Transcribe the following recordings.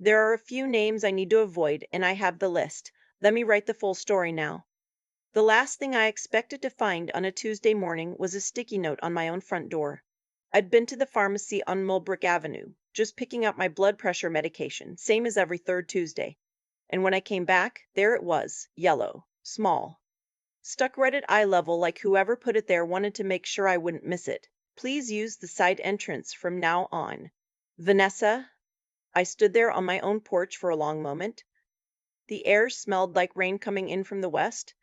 There are a few names I need to avoid, and I have the list. Let me write the full story now. The last thing I expected to find on a Tuesday morning was a sticky note on my own front door. I'd been to the pharmacy on Mulbrick Avenue, just picking up my blood pressure medication, same as every third Tuesday. And when I came back, there it was, yellow, small, stuck right at eye level like whoever put it there wanted to make sure I wouldn't miss it. Please use the side entrance from now on. Vanessa. I stood there on my own porch for a long moment. The air smelled like rain coming in from the west,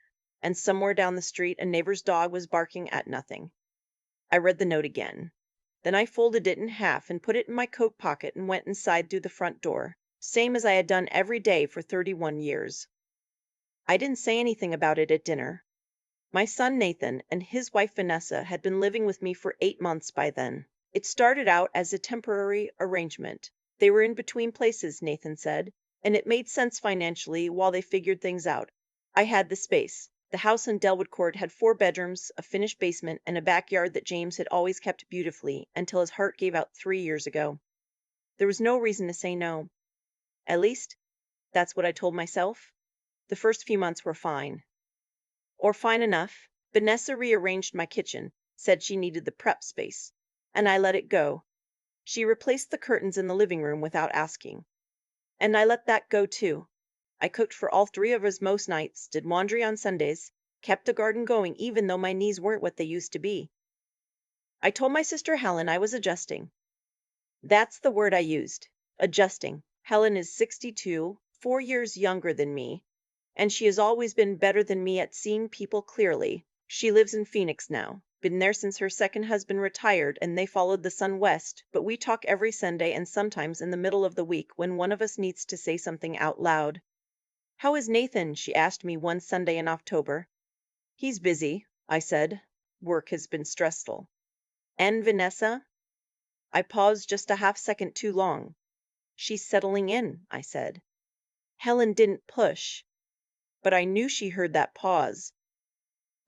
and somewhere down the street a neighbor's dog was barking at nothing. I read the note again. Then I folded it in half and put it in my coat pocket and went inside through the front door, same as I had done every day for 31 years. I didn't say anything about it at dinner. My son Nathan and his wife Vanessa had been living with me for 8 months by then. It started out as a temporary arrangement. They were in between places, Nathan said, and it made sense financially while they figured things out. I had the space. The house in Delwood Court had 4 bedrooms, a finished basement, and a backyard that James had always kept beautifully until his heart gave out 3 years ago. There was no reason to say no. At least, that's what I told myself. The first few months were fine. Or fine enough. Vanessa rearranged my kitchen, said she needed the prep space, and I let it go. She replaced the curtains in the living room without asking. And I let that go too. I cooked for all 3 of us most nights, did laundry on Sundays, kept the garden going even though my knees weren't what they used to be. I told my sister Helen I was adjusting. That's the word I used. Adjusting. Helen is 62, 4 years younger than me, and she has always been better than me at seeing people clearly. She lives in Phoenix now. Been there since her second husband retired and they followed the sun west, but we talk every Sunday and sometimes in the middle of the week when one of us needs to say something out loud. How is Nathan? She asked me one Sunday in October. He's busy, I said. Work has been stressful. And Vanessa? I paused just a half second too long. She's settling in, I said. Helen didn't push, but I knew she heard that pause.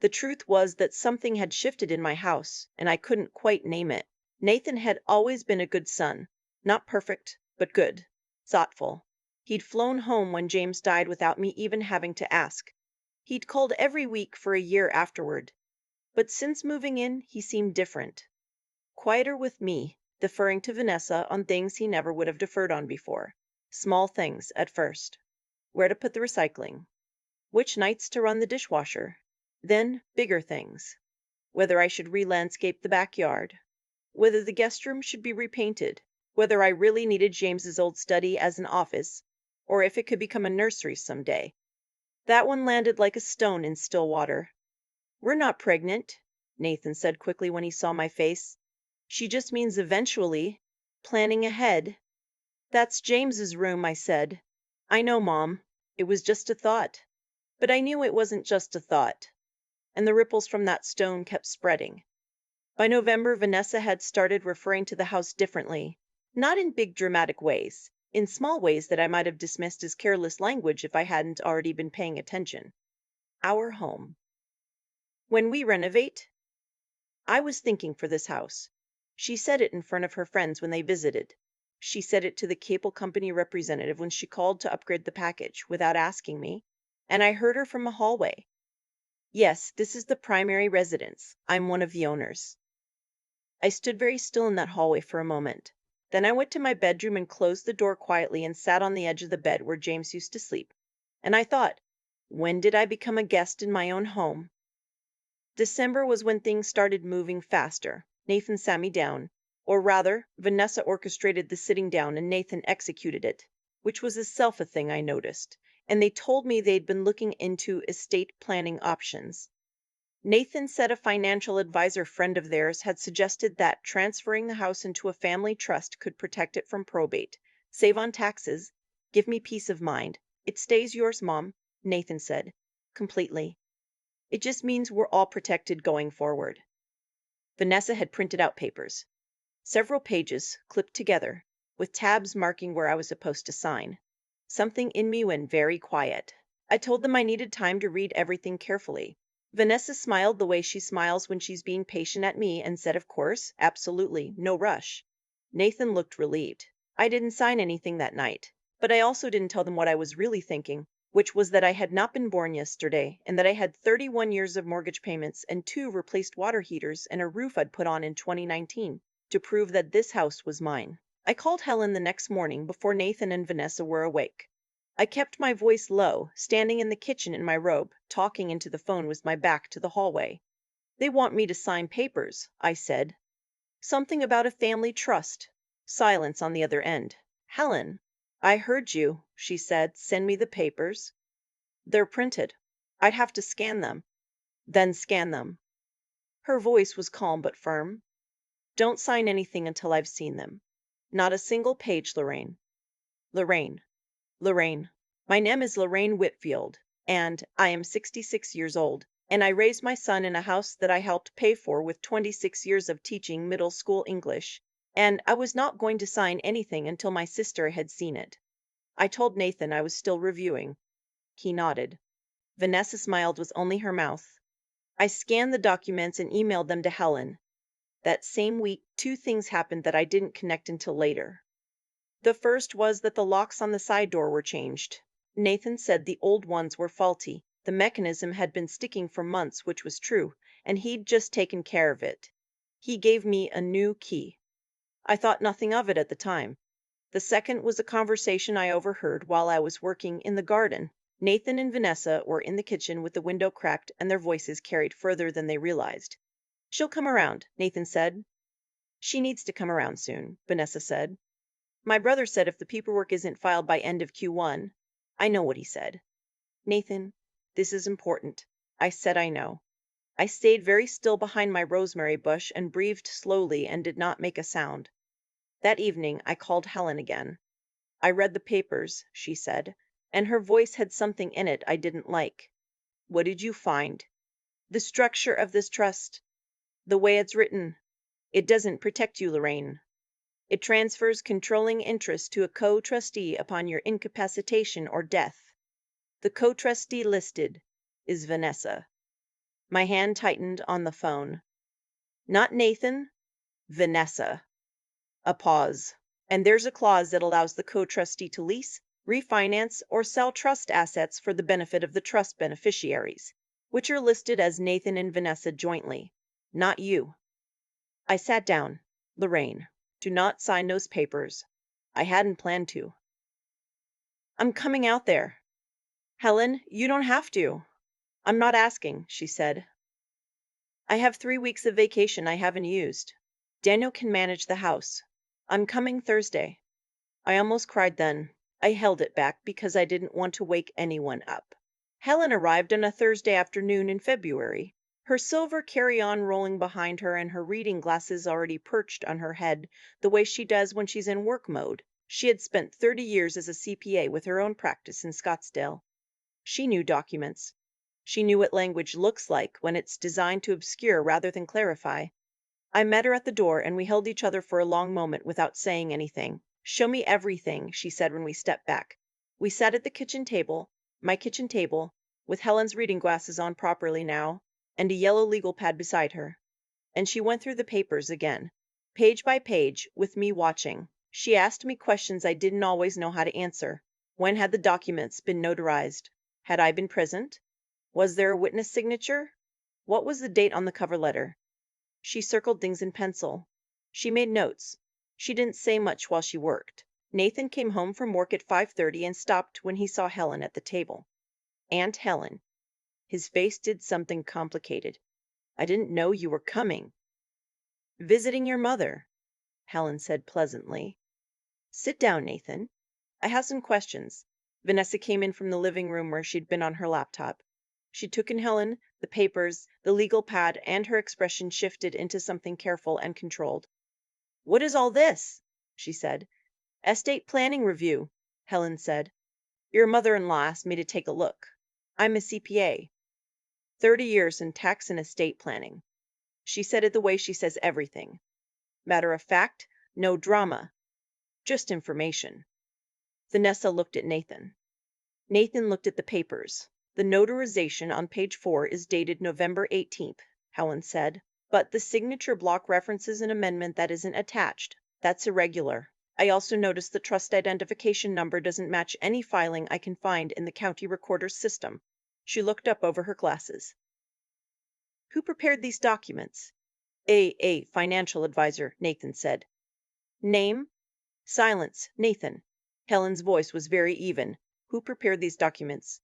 The truth was that something had shifted in my house, and I couldn't quite name it. Nathan had always been a good son. Not perfect, but good. Thoughtful. He'd flown home when James died without me even having to ask. He'd called every week for a year afterward. But since moving in, he seemed different. Quieter with me, deferring to Vanessa on things he never would have deferred on before. Small things, at first. Where to put the recycling. Which nights to run the dishwasher. Then, bigger things. Whether I should re-landscape the backyard. Whether the guest room should be repainted. Whether I really needed James's old study as an office, or if it could become a nursery someday. That one landed like a stone in still water. We're not pregnant, Nathan said quickly when he saw my face. She just means eventually. Planning ahead. That's James's room, I said. I know, Mom. It was just a thought. But I knew it wasn't just a thought. And the ripples from that stone kept spreading. By November, Vanessa had started referring to the house differently. Not in big dramatic ways. In small ways that I might have dismissed as careless language if I hadn't already been paying attention. Our home. When we renovate? I was thinking for this house. She said it in front of her friends when they visited. She said it to the cable company representative when she called to upgrade the package without asking me, and I heard her from a hallway. Yes, this is the primary residence. I'm one of the owners. I stood very still in that hallway for a moment. Then I went to my bedroom and closed the door quietly and sat on the edge of the bed where James used to sleep. And I thought, when did I become a guest in my own home? December was when things started moving faster. Nathan sat me down. Or rather, Vanessa orchestrated the sitting down and Nathan executed it, which was itself a thing I noticed. And they told me they'd been looking into estate planning options. Nathan said a financial advisor friend of theirs had suggested that transferring the house into a family trust could protect it from probate, save on taxes, give me peace of mind. It stays yours, Mom, Nathan said, completely. It just means we're all protected going forward. Vanessa had printed out papers. Several pages, clipped together, with tabs marking where I was supposed to sign. Something in me went very quiet. I told them I needed time to read everything carefully. Vanessa smiled the way she smiles when she's being patient at me and said, of course, absolutely, no rush. Nathan looked relieved. I didn't sign anything that night, But I also didn't tell them what I was really thinking, which was that I had not been born yesterday and that I had 31 years of mortgage payments and 2 replaced water heaters and a roof I'd put on in 2019 to prove that this house was mine. I called Helen the next morning before Nathan and Vanessa were awake. I kept my voice low, standing in the kitchen in my robe, talking into the phone with my back to the hallway. "They want me to sign papers," I said. "Something about a family trust." Silence on the other end. "Helen, I heard you," she said. "Send me the papers." "They're printed. I'd have to scan them." "Then scan them." Her voice was calm but firm. "Don't sign anything until I've seen them. Not a single page, Lorraine." Lorraine. Lorraine. My name is Lorraine Whitfield, and I am 66 years old, and I raised my son in a house that I helped pay for with 26 years of teaching middle school English, and I was not going to sign anything until my sister had seen it. I told Nathan I was still reviewing. He nodded. Vanessa smiled with only her mouth. I scanned the documents and emailed them to Helen. That same week, 2 things happened that I didn't connect until later. The first was that the locks on the side door were changed. Nathan said the old ones were faulty. The mechanism had been sticking for months, which was true, and he'd just taken care of it. He gave me a new key. I thought nothing of it at the time. The second was a conversation I overheard while I was working in the garden. Nathan and Vanessa were in the kitchen with the window cracked and their voices carried further than they realized. "She'll come around," Nathan said. "She needs to come around soon," Vanessa said. "My brother said if the paperwork isn't filed by end of Q1, I know what he said." "Nathan, this is important." I said I know. I stayed very still behind my rosemary bush and breathed slowly and did not make a sound. That evening I called Helen again. "I read the papers," she said, and her voice had something in it I didn't like. "What did you find?" "The structure of this trust. The way it's written. It doesn't protect you, Lorraine. It transfers controlling interest to a co-trustee upon your incapacitation or death. The co-trustee listed is Vanessa." My hand tightened on the phone. "Not Nathan, Vanessa." A pause. "And there's a clause that allows the co-trustee to lease, refinance, or sell trust assets for the benefit of the trust beneficiaries, which are listed as Nathan and Vanessa jointly. Not you." I sat down. "Lorraine, do not sign those papers." I hadn't planned to. "I'm coming out there." "Helen, you don't have to." "I'm not asking," she said. "I have 3 weeks of vacation I haven't used. Daniel can manage the house. I'm coming Thursday." I almost cried then. I held it back because I didn't want to wake anyone up. Helen arrived on a Thursday afternoon in February, her silver carry-on rolling behind her and her reading glasses already perched on her head the way she does when she's in work mode. She had spent 30 years as a CPA with her own practice in Scottsdale. She knew documents. She knew what language looks like when it's designed to obscure rather than clarify. I met her at the door and we held each other for a long moment without saying anything. "Show me everything," she said when we stepped back. We sat at the kitchen table, my kitchen table, with Helen's reading glasses on properly now, and a yellow legal pad beside her. And she went through the papers again, page by page, with me watching. She asked me questions I didn't always know how to answer. When had the documents been notarized? Had I been present? Was there a witness signature? What was the date on the cover letter? She circled things in pencil. She made notes. She didn't say much while she worked. Nathan came home from work at 5:30 and stopped when he saw Helen at the table. "Aunt Helen." His face did something complicated. "I didn't know you were coming." "Visiting your mother," Helen said pleasantly. "Sit down, Nathan. I have some questions." Vanessa came in from the living room where she'd been on her laptop. She took in Helen, the papers, the legal pad, and her expression shifted into something careful and controlled. "What is all this?" she said. "Estate planning review," Helen said. "Your mother-in-law asked me to take a look. I'm a CPA. 30 years in tax and estate planning." She said it the way she says everything. Matter of fact, no drama. Just information. Vanessa looked at Nathan. Nathan looked at the papers. "The notarization on page 4 is dated November 18th, Helen said. "But the signature block references an amendment that isn't attached. That's irregular." I also noticed the trust identification number doesn't match any filing I can find in the county recorder's system. She looked up over her glasses. Who prepared these documents? A financial advisor, Nathan said. Name? Silence, Nathan. Helen's voice was very even. Who prepared these documents?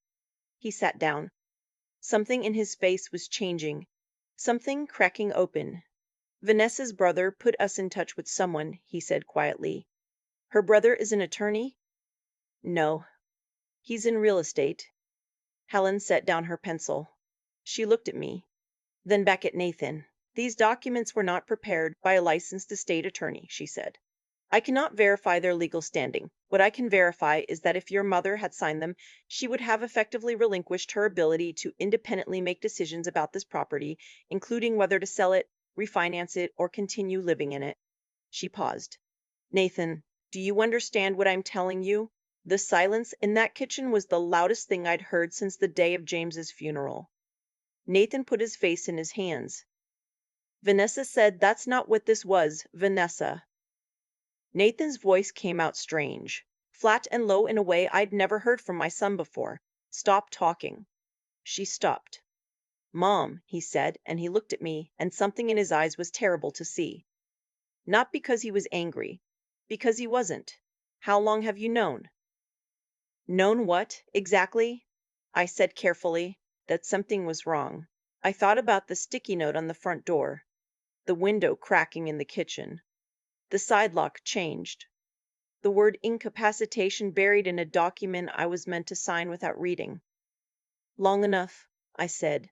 He sat down. Something in his face was changing. Something cracking open. Vanessa's brother put us in touch with someone, he said quietly. Her brother is an attorney? No. He's in real estate. Helen set down her pencil. She looked at me, then back at Nathan. These documents were not prepared by a licensed estate attorney, she said. I cannot verify their legal standing. What I can verify is that if your mother had signed them, she would have effectively relinquished her ability to independently make decisions about this property, including whether to sell it, refinance it, or continue living in it. She paused. Nathan, do you understand what I'm telling you? The silence in that kitchen was the loudest thing I'd heard since the day of James's funeral. Nathan put his face in his hands. Vanessa said that's not what this was, Vanessa. Nathan's voice came out strange, flat and low in a way I'd never heard from my son before. Stop talking. She stopped. Mom, he said, and he looked at me, and something in his eyes was terrible to see. Not because he was angry, because he wasn't. How long have you known? Known what, exactly? I said carefully, that something was wrong. I thought about the sticky note on the front door, the window cracking in the kitchen. The side lock changed. The word incapacitation buried in a document I was meant to sign without reading. Long enough, I said.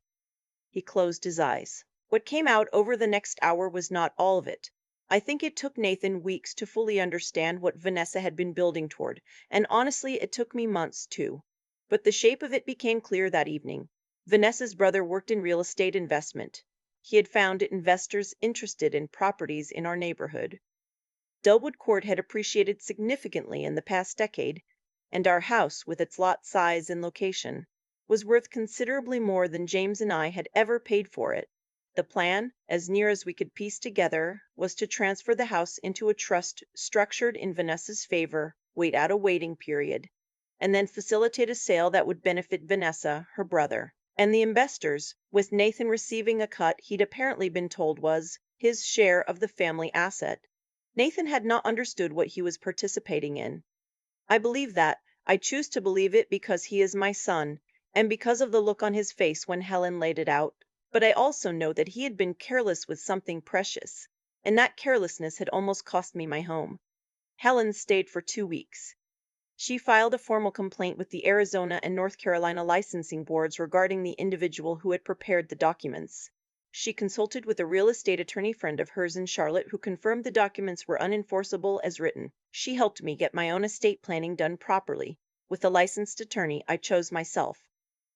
He closed his eyes. What came out over the next hour was not all of it. I think it took Nathan weeks to fully understand what Vanessa had been building toward, and honestly, it took me months too. But the shape of it became clear that evening. Vanessa's brother worked in real estate investment. He had found investors interested in properties in our neighborhood. Delwood Court had appreciated significantly in the past decade, and our house, with its lot size and location, was worth considerably more than James and I had ever paid for it. The plan, as near as we could piece together, was to transfer the house into a trust structured in Vanessa's favor, wait out a waiting period, and then facilitate a sale that would benefit Vanessa, her brother, and the investors, with Nathan receiving a cut he'd apparently been told was his share of the family asset. Nathan had not understood what he was participating in. I believe that. I choose to believe it because he is my son, and because of the look on his face when Helen laid it out. But I also know that he had been careless with something precious, and that carelessness had almost cost me my home. Helen stayed for 2 weeks. She filed a formal complaint with the Arizona and North Carolina licensing boards regarding the individual who had prepared the documents. She consulted with a real estate attorney friend of hers in Charlotte who confirmed the documents were unenforceable as written. She helped me get my own estate planning done properly, with a licensed attorney I chose myself.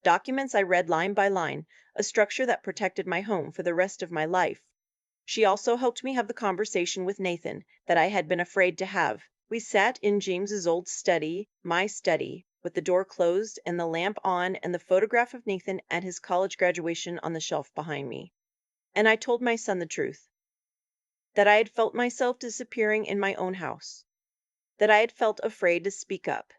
Documents I read line by line, a structure that protected my home for the rest of my life. She also helped me have the conversation with Nathan that I had been afraid to have. We sat in James's old study, my study, with the door closed and the lamp on and the photograph of Nathan at his college graduation on the shelf behind me. And I told my son the truth, that I had felt myself disappearing in my own house, that I had felt afraid to speak up,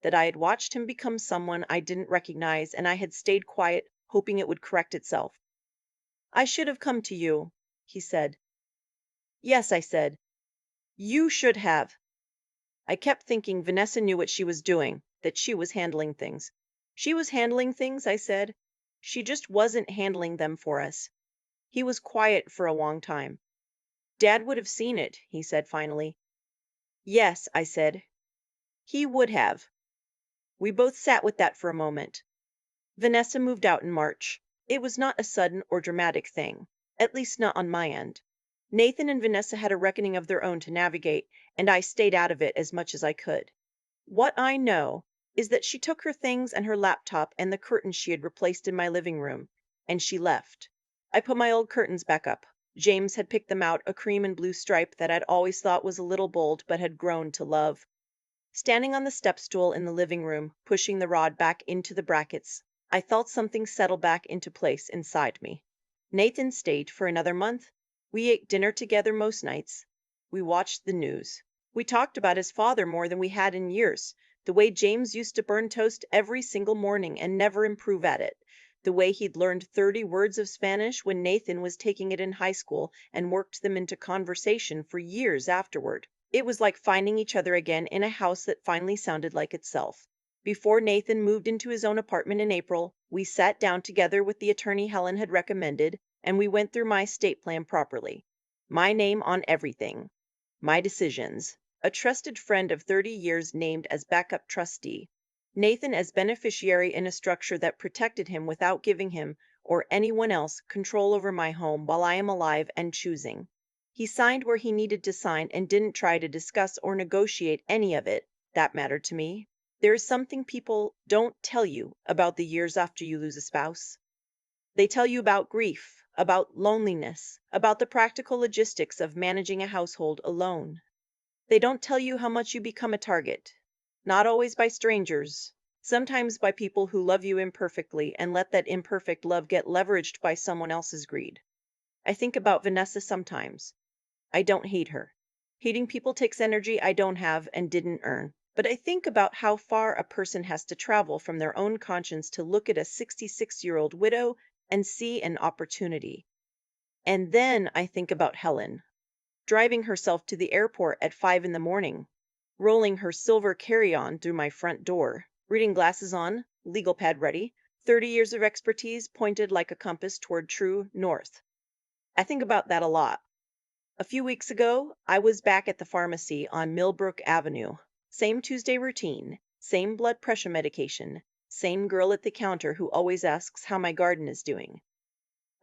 that I had watched him become someone I didn't recognize, and I had stayed quiet, hoping it would correct itself. I should have come to you, he said. Yes, I said. You should have. I kept thinking Vanessa knew what she was doing, that she was handling things. She was handling things, I said. She just wasn't handling them for us. He was quiet for a long time. Dad would have seen it, he said finally. Yes, I said. He would have. We both sat with that for a moment. Vanessa moved out in March. It was not a sudden or dramatic thing, at least not on my end. Nathan and Vanessa had a reckoning of their own to navigate, and I stayed out of it as much as I could. What I know is that she took her things and her laptop and the curtains she had replaced in my living room, and she left. I put my old curtains back up. James had picked them out, a cream and blue stripe that I'd always thought was a little bold but had grown to love. Standing on the step stool in the living room, pushing the rod back into the brackets, I felt something settle back into place inside me. Nathan stayed for another month. We ate dinner together most nights. We watched the news. We talked about his father more than we had in years. The way James used to burn toast every single morning and never improve at it. The way he'd learned 30 words of Spanish when Nathan was taking it in high school and worked them into conversation for years afterward. It was like finding each other again in a house that finally sounded like itself. Before Nathan moved into his own apartment in April, we sat down together with the attorney Helen had recommended, and we went through my estate plan properly. My name on everything. My decisions. A trusted friend of 30 years named as backup trustee. Nathan as beneficiary in a structure that protected him without giving him or anyone else control over my home while I am alive and choosing. He signed where he needed to sign and didn't try to discuss or negotiate any of it. That mattered to me. There is something people don't tell you about the years after you lose a spouse. They tell you about grief, about loneliness, about the practical logistics of managing a household alone. They don't tell you how much you become a target. Not always by strangers, sometimes by people who love you imperfectly and let that imperfect love get leveraged by someone else's greed. I think about Vanessa sometimes. I don't hate her. Hating people takes energy I don't have and didn't earn. But I think about how far a person has to travel from their own conscience to look at a 66-year-old widow and see an opportunity. And then I think about Helen, driving herself to the airport at 5 in the morning, rolling her silver carry-on through my front door, reading glasses on, legal pad ready, 30 years of expertise pointed like a compass toward true north. I think about that a lot. A few weeks ago, I was back at the pharmacy on Millbrook Avenue. Same Tuesday routine, same blood pressure medication, same girl at the counter who always asks how my garden is doing.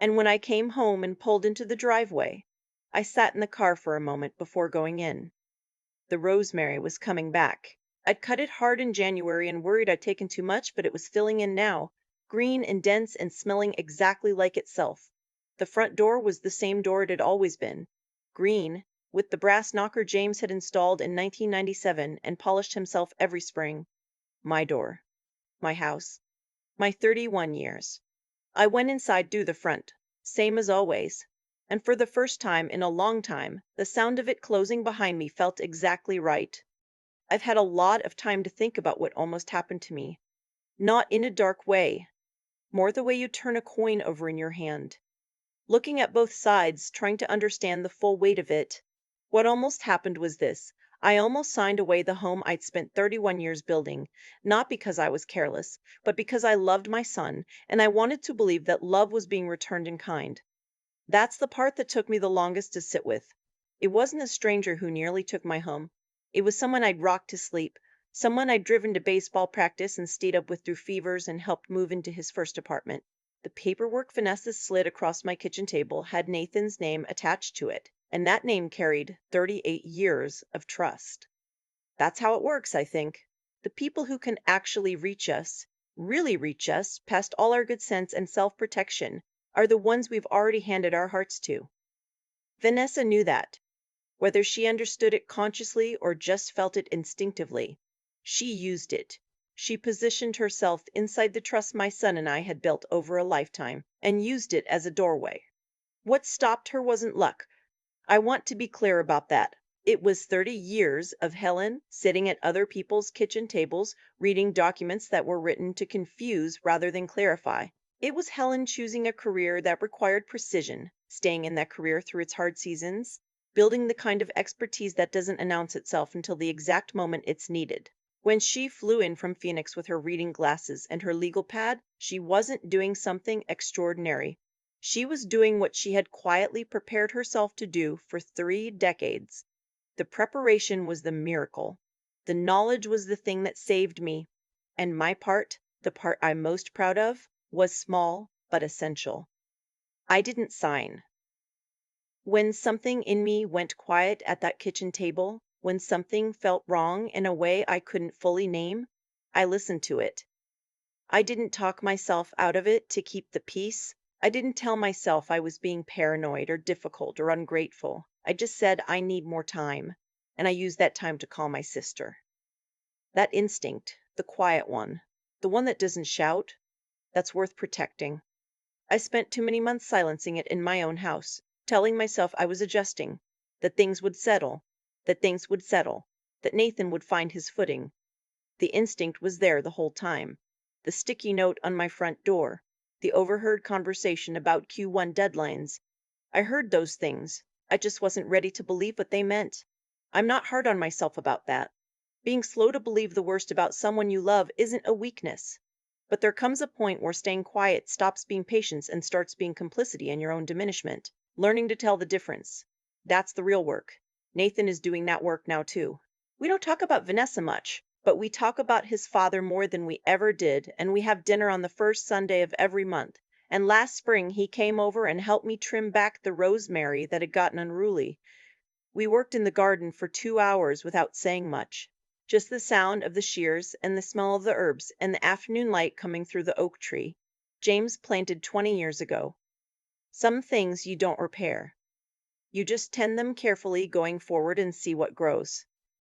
And when I came home and pulled into the driveway, I sat in the car for a moment before going in. The rosemary was coming back. I'd cut it hard in January and worried I'd taken too much, but it was filling in now, green and dense and smelling exactly like itself. The front door was the same door it had always been. Green, with the brass knocker James had installed in 1997 and polished himself every spring. My door. My house. My 31 years. I went inside through the front, same as always, and for the first time in a long time, the sound of it closing behind me felt exactly right. I've had a lot of time to think about what almost happened to me. Not in a dark way, more the way you turn a coin over in your hand. Looking at both sides, trying to understand the full weight of it. What almost happened was this. I almost signed away the home I'd spent 31 years building, not because I was careless, but because I loved my son, and I wanted to believe that love was being returned in kind. That's the part that took me the longest to sit with. It wasn't a stranger who nearly took my home. It was someone I'd rocked to sleep, someone I'd driven to baseball practice and stayed up with through fevers and helped move into his first apartment. The paperwork Vanessa slid across my kitchen table had Nathan's name attached to it, and that name carried 38 years of trust. That's how it works, I think. The people who can actually reach us, really reach us, past all our good sense and self-protection, are the ones we've already handed our hearts to. Vanessa knew that, whether she understood it consciously or just felt it instinctively. She used it. She positioned herself inside the trust my son and I had built over a lifetime, and used it as a doorway. What stopped her wasn't luck. I want to be clear about that. It was 30 years of Helen sitting at other people's kitchen tables, reading documents that were written to confuse rather than clarify. It was Helen choosing a career that required precision, staying in that career through its hard seasons, building the kind of expertise that doesn't announce itself until the exact moment it's needed. When she flew in from Phoenix with her reading glasses and her legal pad, she wasn't doing something extraordinary. She was doing what she had quietly prepared herself to do for 3 decades. The preparation was the miracle. The knowledge was the thing that saved me. And my part, the part I'm most proud of, was small but essential. I didn't sign. When something in me went quiet at that kitchen table, when something felt wrong in a way I couldn't fully name, I listened to it. I didn't talk myself out of it to keep the peace. I didn't tell myself I was being paranoid or difficult or ungrateful. I just said I need more time, and I used that time to call my sister. That instinct, the quiet one, the one that doesn't shout, that's worth protecting. I spent too many months silencing it in my own house, telling myself I was adjusting, that things would settle, that things would settle. that Nathan would find his footing. The instinct was there the whole time. The sticky note on my front door, the overheard conversation about Q1 deadlines. I heard those things. I just wasn't ready to believe what they meant. I'm not hard on myself about that. Being slow to believe the worst about someone you love isn't a weakness. But there comes a point where staying quiet stops being patience and starts being complicity in your own diminishment. Learning to tell the difference. That's the real work. Nathan is doing that work now too. We don't talk about Vanessa much, but we talk about his father more than we ever did, and we have dinner on the first Sunday of every month. And last spring he came over and helped me trim back the rosemary that had gotten unruly. We worked in the garden for 2 hours without saying much. Just the sound of the shears and the smell of the herbs and the afternoon light coming through the oak tree James planted 20 years ago. Some things you don't repair. You just tend them carefully going forward and see what grows.